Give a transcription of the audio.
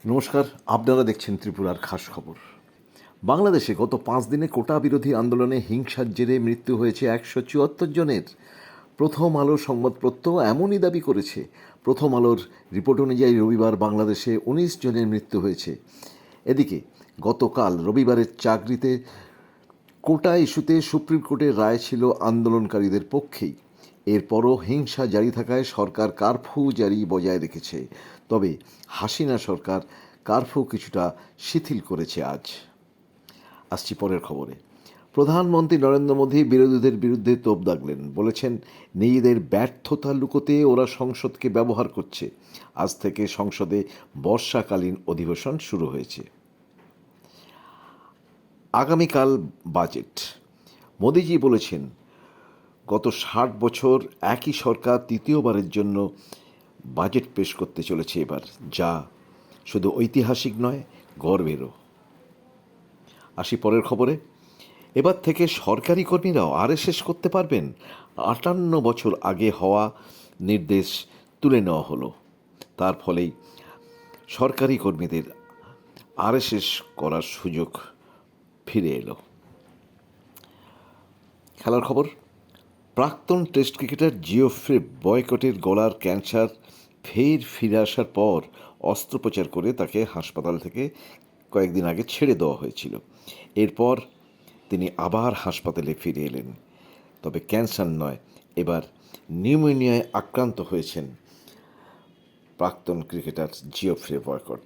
নমস্কার, আপনারা দেখছেন ত্রিপুরার খাস খবর। বাংলাদেশে গত 5 দিনে কোটা বিরোধী আন্দোলনে হিংসার জেরে মৃত্যু হয়েছে 174 জনের। প্রথম আলো সংবাদপত্র এমনই দাবি করেছে। প্রথম আলোর রিপোর্ট অনুযায়ী রবিবার বাংলাদেশে 19 জনের মৃত্যু হয়েছে। এদিকে গতকাল রবিবারের চাকরিতে কোটা ইস্যুতে সুপ্রিম কোর্টের রায় ছিল আন্দোলনকারীদের পক্ষেই। এরপরও হিংসা জারি থাকায় সরকার কারফিউ জারি বজায় রেখেছে। তবে হাসিনা সরকার কারফিউ কিছুটা শিথিল করেছে আজ। আসছি পরের খবরে। প্রধানমন্ত্রী নরেন্দ্র মোদী বিরোধীদের বিরুদ্ধে তোপ দাগলেন। বলেছেন, নিজেদের ব্যর্থতা লুকোতে ওরা সংসদকে ব্যবহার করছে। আজ থেকে সংসদে বর্ষাকালীন অধিবেশন শুরু হয়েছে। আগামীকাল বাজেট। মোদিজি বলেছেন, গত 60 বছর একই সরকার তৃতীয়বারের জন্য বাজেট পেশ করতে চলেছে এবার, যা শুধু ঐতিহাসিক নয়, গর্বেরও। আসি পরের খবরে। এবার থেকে সরকারি কর্মীরাও আরএসএস করতে পারবেন। 58 বছর আগে হওয়া নির্দেশ তুলে নেওয়া হলো। তার ফলেই সরকারি কর্মীদের আরএসএস করার সুযোগ ফিরে এলো। খেলার খবর। প্রাক্তন টেস্ট ক্রিকেটার জিওফ্রে বয়কটের গলার ক্যান্সার ফিরে আসার পর অস্ত্রোপচার করে তাকে হাসপাতাল থেকে কয়েকদিন আগে ছেড়ে দেওয়া হয়েছিল। এরপর তিনি আবার হাসপাতালে ফিরে এলেন। তবে ক্যান্সার নয়, এবার নিউমোনিয়ায় আক্রান্ত হয়েছেন প্রাক্তন ক্রিকেটার জিওফ্রে বয়কট।